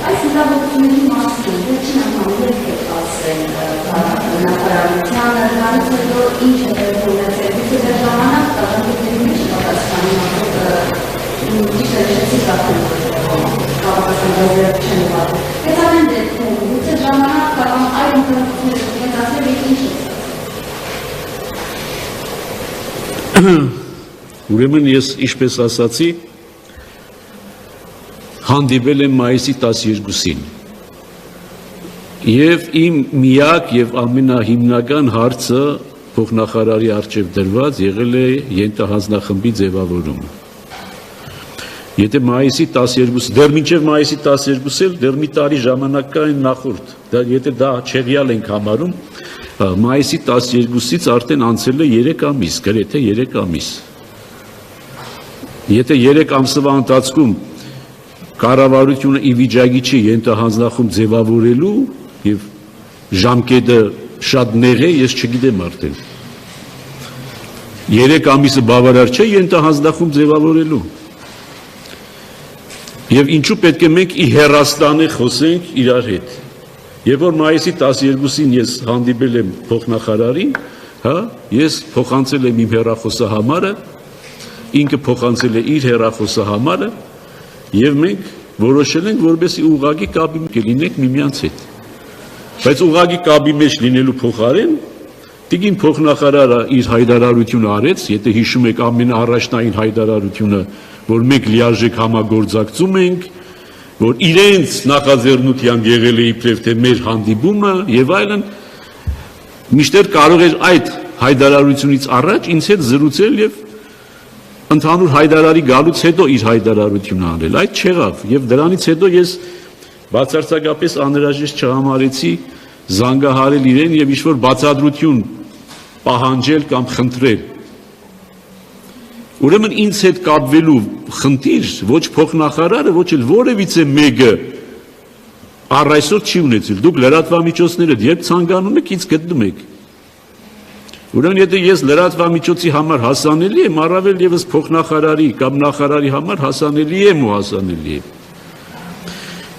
Այս իրավունքների մասին վերջին անգամ երբ եք ասել նախարարությանը, դրանից հետո ինչ է ունեցել, գուցե դեռ ժամանակ կա, ժամանակների մեջ պատասխանում ճիշտ էջեցի կապել կապասանջազեր չեն վարում։ Ես ամեն դեպքում, գուցե ժամանակ կա, այլ ընկերություններ կետացել եք ինչ է։ Ուրեմն ես ինչպես ասացի, հանդիպել եմ մայիսի 12-ին եւ իմ միակ եւ ամենահիմնական հարցը փոխնախարարի առջև դրված եղել է ենթահանձնախմբի ձևավորումը։ Եթե մայիսի 12, դեռ մինչև մայիսի 12-ը դեռ մի տարի ժամանակ կա այն նախորդ, եթե դա չեղյալ ենք համարում, մայիսի 12-ից արդեն անցել է 3 ամիս, գրեթե 3 ամիս։ Եթե 3 ամսվա ընթացքում կառավարությունը ի վիճակի չի ենթահանձնախումբ ձևավորելու եւ ժամկետը շատ նեղ է, ես չգիտեմ արդեն։ 3 ամիսը բավարար չէ ենթահանձնախումբ ձևավորելու։ Եվ ինչու պետք է մենք ի հեռաստանի խոսենք իրար հետ։ Երբ որ մայիսի 12-ին ես հանդիպել եմ փոխնախարարին, ես փոխանցել եմ իմ հեռախոսահամարը, ինքը փոխանցել է իր հեռախոսահամարը, եւ մենք որոշել ենք, որպեսզի ուղղակի կապի մեջ լինենք միմյանց հետ։ Բայց ուղղակի կապի մեջ լինելու փոխարեն տիկին փոխնախարարը իր հայտարարությունը արեց, եթե հիշում եք ամենաառաջնային հայտարարությունը, որ մենք լիարժեք համագործակցում ենք, որ իրենց նախաձեռնությամբ եղել է իբրև թե մեր հանդիպումը եւ այլն, միշտեր կարող էր այդ հայտարարությունից առաջ ինձ հետ զրուցել եւ ընդհանուր հայտարարի գալուց հետո իր հայտարարությունը անել, այդ չեղավ եւ դրանից հետո ես բացարձակապես անհրաժեշտ չհամարեցի զանգահարել իրեն եւ ինչ-որ բացատրություն պահանջել կամ խնդրել։ Ուրեմն ինձ հետ կապվելու խնդիր ոչ փոխնախարարը, ոչ էլ որևիցե մեկը առ այսօր չի ունեցել։ Դուք լրատվամիջոցները երբ ցանկանում եք, ինձ գտնում եք։ Ուրեմն եթե ես լրատվամիջոցի համար հասանելի եմ, առավել եւս փոխնախարարի կամ նախարարի համար հասանելի եմ ու հասանելի եմ։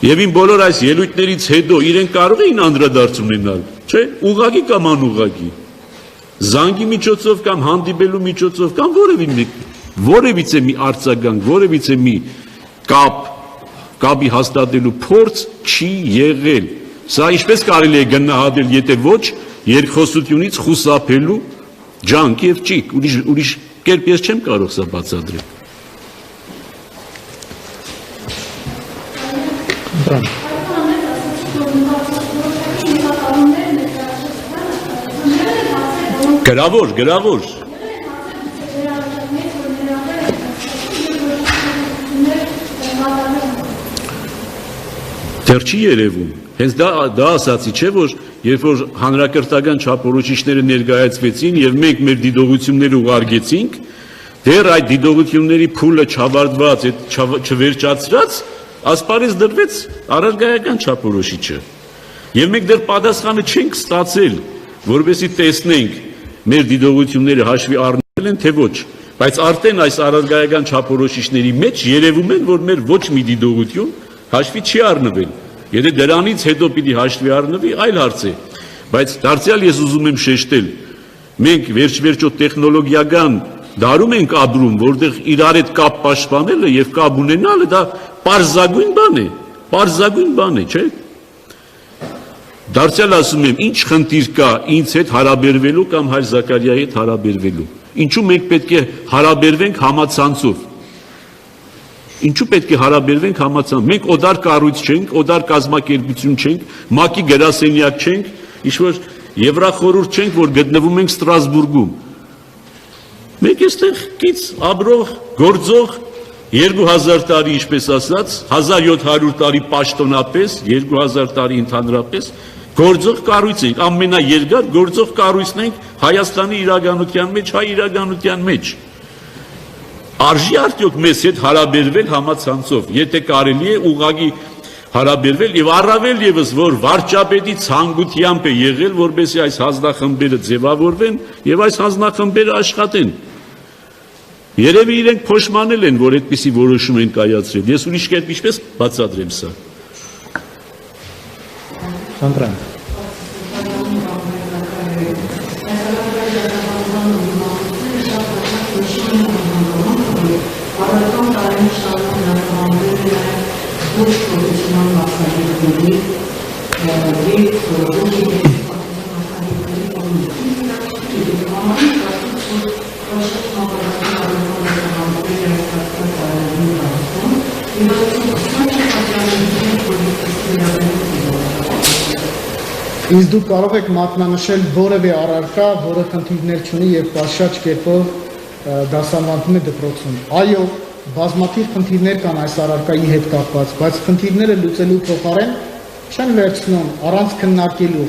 Եվ իմ բոլոր այս ելույթներից հետո իրենք կարող էին անդրադարձ ունենալ, չէ՞, ուղղակի կամ անուղղակի, զանգի միջոցով կամ հանդիպելու միջոցով կամ որևիցե մի արձագանք, որևիցե մի կապի հաստատելու փորձ չի եղել։ Սա ինչպես կարելի է գնահատել, եթե ոչ երկխոսությունից խուսափելու ջանք եւ ճիգ, ուրիշ կերպ ես չեմ կարող սա բացատրել։ Գրավոր։ Դեռ չի երևում։ Հենց դա ասացի, չէ՞ որ երբ որ հանրակրթական չափորոշիչները ներկայացվեցին եւ մենք մեր դիտողությունները ուղարկեցինք, դեռ այդ դիտողությունների փուլը չավարտված, չվերջացրած, ասպարեզ դրվեց առարգայական չափորոշիչը։ Եվ մենք դեռ պատասխանը չենք ստացել, որովհետեւ տեսնենք մեր դիտողությունները հաշվի առնել են թե ոչ, բայց արդեն այս առարգայական չափորոշիչների մեջ երևում են, որ մեր ոչ մի դիտողություն հաշվի չի առնվել։ Եթե դրանից հետո պիտի հաշվի առնվի, այլ հարց է, բայց դարձյալ ես ուզում եմ շեշտել, մենք վերջ-վերջո տեխնոլոգիական դարում ենք ապրում, որտեղ իրար հետ կապ պաշտպանելը եւ կապ ունենալը դա պարզագույն բան է, չէ՞։ Դարձյալ ասում եմ, ինչ խնդիր կա ինձ հետ հարաբերվելու կամ հայր Զաքարիայի հետ հարաբերվելու։ Ինչու մենք պետք է հարաբերվենք համացանցով։ Ինչու պետք է հարաբերվենք համացանցով։ Մենք օդար կառույց չենք, օդար կազմակերպություն չենք, ՄԱԿ-ի գրասենյակ չենք, ինչ-որ Եվրախորհուրդ չենք, որ գտնվում ենք Ստրասբուրգում։ Մենք այստեղ կից ապրող, գործող 2000 տարի, ինչպես ասած, 1700 տարի պաշտոնապես, 2000 տարի ընդհանրապես գործող կառույց ենք, ամենաերկար գործող կառույցն ենք Հայաստանի իրականության մեջ, հայ իրականության մեջ։ Արժի արդյոք մեզ հետ հարաբերվել համացանցով, եթե կարելի է ուղղակի հարաբերվել եւ առավել եւս որ վարչապետի ցանկությամբ է եղել, որպեսզի այս հանձնախմբերը ձևավորվեն եւ այս հանձնախմբերը աշխատեն։ Երևի իրենք փոշմանել են, որ այդպիսի որոշում են կայացրել։ Ես ուրիշ կերպ ինչպես բացատրեմ սա։ Սանդրան։ Իսկ դուք կարող եք մատնանշել որևէ առարկա, որը խնդիրներ չունի եւ պատշաճ կերպով դասավանդում է դպրոցում։ Այո, բազմաթիվ խնդիրներ կան այս առարկայի հետ կապված, բայց խնդիրները լուծելու փոխարեն չեն վերցնում առանց քննարկելու,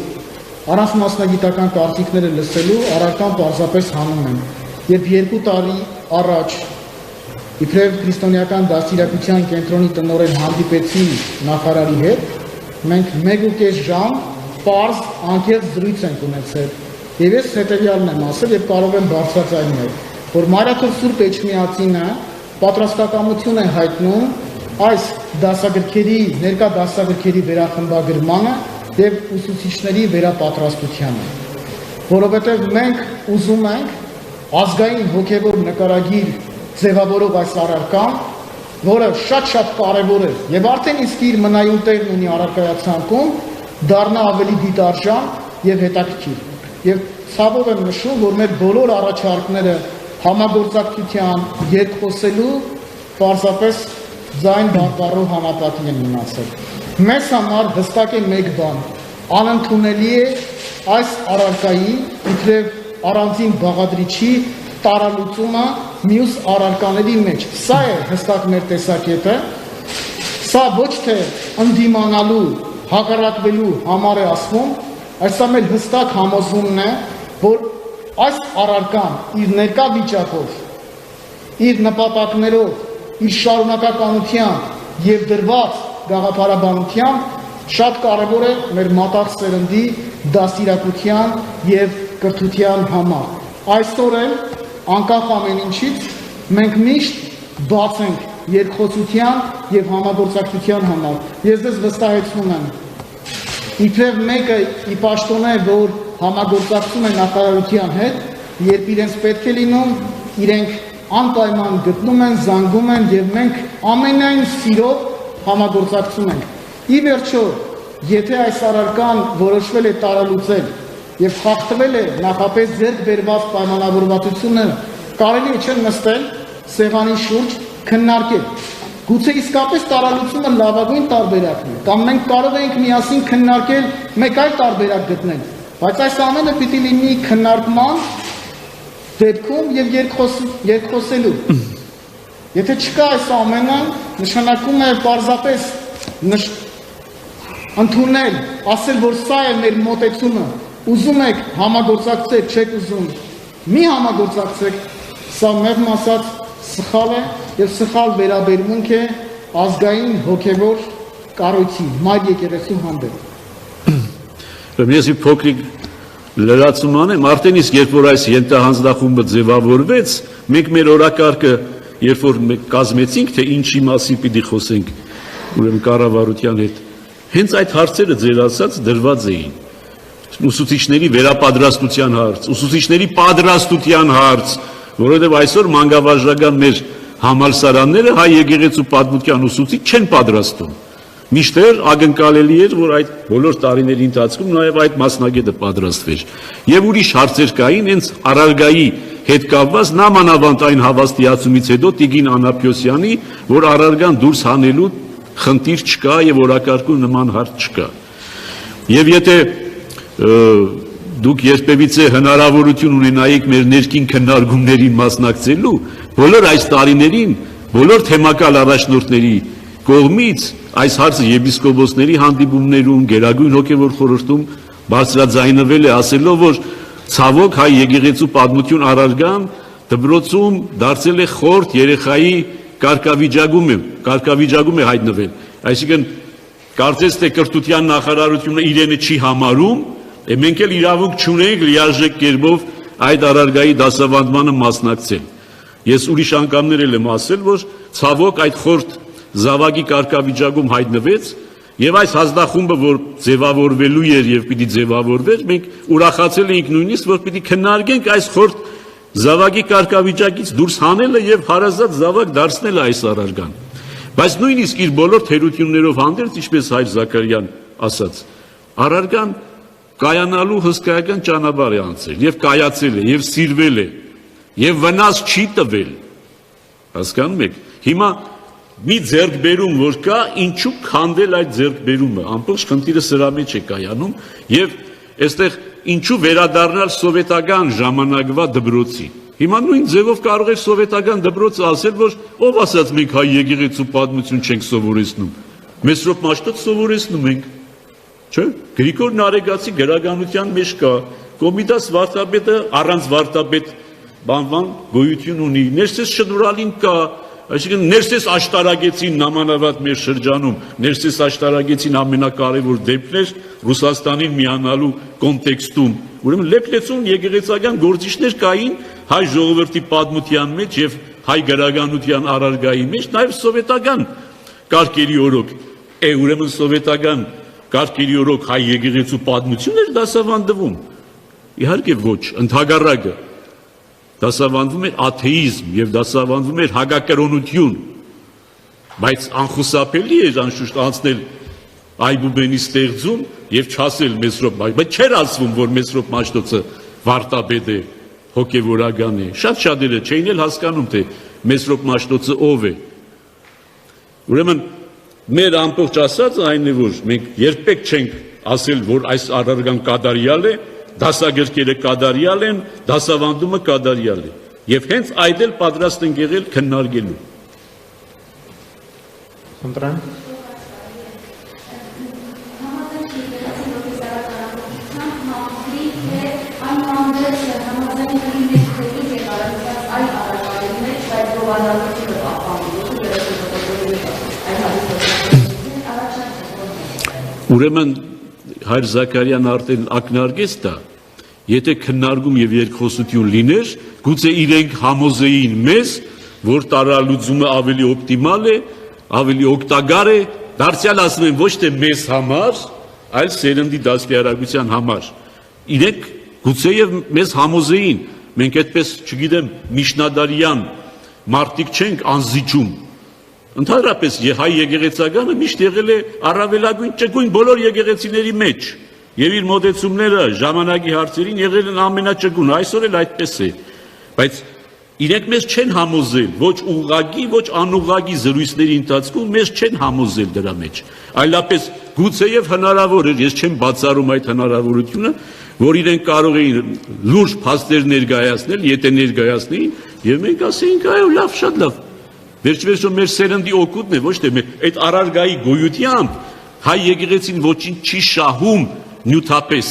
առանց մասնագիտական կարծիքները լսելու, առարկան պարզապես հանում են։ Երբ 2 տարի առաջ իբրև քրիստոնեական դաստիարակության կենտրոնի տնօրեն հանդիպեցի նախարարի հետ, մենք 1.5 ժամ պարզ անկեղծ զրույց ենք ունեցել։ Եվ ես հետևյալն եմ ասել եւ կարող եմ բարձրաձայնել, որ Մարիաթոր Սուրբ Էջմիածինը պատրաստակամություն է հայտնում այս դասագրքերի, ներկա դասագրքերի վերախմբագրմանը եւ ուսուցիչների վերապատրաստությանը, որովհետեւ մենք ուզում ենք ազգային հոգեվոր նկարագիր ձևավորող այս առարկան, որը շատ կարևոր է եւ արդեն իսկ իր մնայուն տեղն ունի առարկայացանկում, դառնա ավելի դիտարժան եւ հետաքրքիր։ Եվ ցավով եմ նշում, որ մեր բոլոր առաջարկները համագործակցության, երկխոսելու պարզապես ձայն բառով համապատի են մնացել։ Մեզ համար հստակ է մեկ բան, անընդունելի է այս առարկայի իբրև առանձին բաղադրիչի տարալուծումը մյուս առարկաների մեջ։ Սա է հստակ մեր տեսակետը, սա ոչ թե ընդդիմանալու, հակառակվելու համար է ասվում, այս ամեն հստակ համոզումն է, որ այս առարկան իր ներկա վիճակով, իր նպատակներով, իր շարունակականությամբ եւ դրված գաղափարաբանությամբ շատ կարևոր է մեր մատաղ սերնդի դաստիարակության եւ կրթության համար։ Այսօր էլ անկախ ամեն ինչից մենք միշտ բաց ենք երկխոսության եւ համագործակցության համար։ Ես ձեզ վստահեցնում եմ, իբրև մեկը ի պաշտոն է, որ համագործակցում է նախարարության հետ, երբ իրենց պետք է լինում, իրենք անպայման գտնում են, զանգում են եւ մենք ամենայն սիրով համագործակցում ենք։ Ի վերջո, եթե այս առարկան որոշվել է տարալուծել եւ խախտվել է նախապես ձեռք բերված պայմանավորվածությունը, կարելի է չեն նստել սեղանի շուրջ քննարկել։ Գուցե իսկապես տարալուծումը լավագույն տարբերակն է, կամ մենք կարող ենք միասին քննարկել մեկ այլ տարբերակ գտնել, բայց այս ամենը պիտի լինի քննարկման դեպքում եւ երկխոսելու։ Եթե չկա այս ամենը, նշանակում է պարզապես ընդունել, ասել, որ սա է մեր մոտեցումը, ուզում եք համագործակցել, չեք ուզում, մի համագործակցեք, սա մեղմ ասած սխալ է եւ սխալ վերաբերմունք է ազգային հոգեվոր կառույցի, մայր եկեղեցու հանդեպ։ Ես փոքրիկ լրացում անեմ, արդեն իսկ երբ որ այս ենթահանձնախումբը ձևավորվեց, մենք մեր օրակարգը, երբ որ մենք կազմեցինք, թե ինչի մասին պիտի խոսենք, ուրեմն կառավարության հետ, հենց այդ հարցերը ձեր ասած դրված էին։ Ուսուցիչների վերապատրաստության հարց, ուսուցիչների պատրաստության հարց, որովհետև այսօր մանկավարժական մեր համալսարանները հայ եկեղեցու պատմության ուսուցիչ չեն պատրաստում։ Միշտեր ակնկալելի էր, որ այդ բոլոր տարիների ընթացքում նաև այդ մասնագետը պատրաստվեր։ Եվ ուրիշ հարցեր կային, հենց առարգայի հետ կապված նամանավանդ այն հավաստիացումից հետո Տիգին Անապյոսյանի, որ առարգան դուրս հանելու խնդիր չկա եւ օրակարգում նման հարց չկա։ Եվ եթե դուք երբևիցե հնարավորություն ունենայիք մեր ներքին քննարկումներին մասնակցելու, բոլոր այս տարիներին, բոլոր թեմակալ առաջնորդների կողմից այս հարցը եպիսկոպոսների հանդիպումներում, Գերագույն հոգևոր խորհրդում բարձրաձայնվել է, ասելով, որ ցավոք հայ եկեղեցու պատմություն առարգան դպրոցում դարձել է խորտ երեխայի կարգավիճակում է հայտնվել։ Այսինքն կարծես թե կրթության նախարարությունը իրենը չի համարում, մենք էլ իրավունք չունենք լիարժեք կերպով այդ առարգայի դասավանդմանը մասնակցել։ Ես ուրիշ անգամներ եմ ասել, որ ցավոք այդ խորտ զավակի կարգավիճակում հայտնվեց եւ այս հանձնախումբը, որ ձևավորվելու էր եւ պիտի ձևավորվեր, մենք ուրախացել էինք նույնիսկ, որ պիտի քննարկենք այս խորտ զավակի կարգավիճակից դուրս հանելը եւ հարազատ զավակ դարձնելը այս առարգան։ Բայց նույնիսկ իր բոլոր թերություններով հանդերձ, ինչպես հայր Զաքարյան ասաց, առարգան կայանալու հսկայական ճանապարհ է անցել եւ կայացել է եւ սիրվել է եւ վնաս չի տվել։ Հասկանում եք։ Հիմա մի ձեռքբերում որ կա, ինչու քանդել այդ ձեռքբերումը, ամբողջ խնդիրը սրա մեջ է կայանում եւ այստեղ ինչու վերադառնալ սովետական ժամանակվա դպրոցի։ Հիմա նույն ձևով կարող է սովետական դպրոցը ասել, որ ով ասաց մենք հայ եկեղեցու պատմություն չենք սովորեցնում։ Մեսրոպ Մաշտոց սովորեցնում ենք։ Չէ՞։ Գրիգոր Նարեգացի գրականության մեջ կա, Կոմիտաս վարդապետը առանց վարդապետ բանվան գոյություն ունի, Ներսես Շնորհալին կա, այսինքն Ներսես աշտարակեցին նամանավատ մեր շրջանում, Ներսես աշտարակեցին ամենակարևոր դեպքն էր Ռուսաստանին միանալու կոնտեքստում։ Ուրեմն լեփլեցուն եկեղեցական գործիչներ կային հայ ժողովրդի պատմության մեջ եւ հայ գրականության առարգայի մեջ, նաեւ սովետական կարգերի օրոք, ուրեմն սովետական կարգերի օրոք հայ եկեղեցու պատմությունն էր դասավանդվում։ Իհարկե ոչ, ընդհակառակը դասավանդվում էր աթեիզմ եւ դասավանդվում էր հակակրոնություն, բայց անխուսափելի էր անշուշտ անցնել Այբուբենի ստեղծում եւ չասել Մեսրոպ, բայց չէր ասվում, որ Մեսրոպ Մաշտոցը վարդապետ է, հոգեվորական է։ Շատ շատերը չէին էլ հասկանում, թե Մեսրոպ Մաշտոցը ով է։ Ուրեմն մեր ամբողջ ասածը այն է, որ մենք երբեք չենք ասել, որ այս առարգան կատարյալ է, դասագրքերը կատարյալ են, դասավանդումը կատարյալ է։ Եվ հենց այդ էլ պատրաստ ենք եղել քննարկելու։ Խնդրեմ։ Ուրեմն հայր Զաքարյան արդեն ակնարկեց դա, եթե քննարկում եւ երկխոսություն լիներ, գուցե իրենք համոզեին մեզ, որ տարալուծումը ավելի օպտիմալ է, ավելի օգտակար է, դարձյալ ասում են ոչ թե մեզ համար, այլ սերնդի դաստիարակության համար։ Իրենք գուցեև մեզ համոզեին, մենք այդպես, չգիտեմ, միջնադարյան մարդիկ չենք անզիջում։ Ընդհանրապես հայ եկեղեցականը միշտ եղել է առավելագույն ճկույն բոլոր եկեղեցիների մեջ եւ իր մոտեցումները ժամանակի հարցերին եղել են ամենաճկուն, այսօր էլ այդպես է, բայց իրենք մեզ չեն համոզել, ոչ ուղղակի, ոչ անուղղակի զրույցների ընթացքում մեզ չեն համոզել դրա մեջ, այլապես գուցեև հնարավոր էր, ես չեմ բացառում այդ հնարավորությունը, որ իրենք կարող էին լուրջ փաստեր ներկայացնել, եթե ներկայացնեին, եւ մենք ասեինք, այո, լավ, շատ լավ։ Վերջվերջո մեր սերնդի օգուտն է, ոչ թե այդ առարգայի գոյությամբ հայ եկեղեցին ոչինչ չի շահում նյութապես,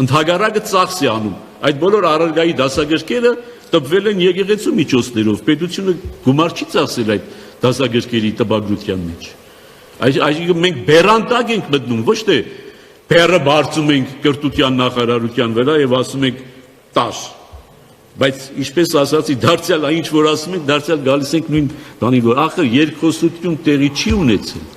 ընդհակառակը ծախս է անում։ Այդ բոլոր առարգայի դասագրքերը տպվել են եկեղեցու միջոցներով, պետությունը գումար չի ծախսել այդ դասագրքերի տպագրության մեջ։ Այսինքն մենք բեռանտակ ենք մտնում, ոչ թե բեռը բարձում ենք կրթության նախարարության վրա եւ ասում ենք տար։ Բայց ինչպես ասացի, դարձյալ ինչ որ ասում ենք, դարձյալ գալիս ենք նույն բանին, որ ախր երկխոսություն տեղի չի ունեցել։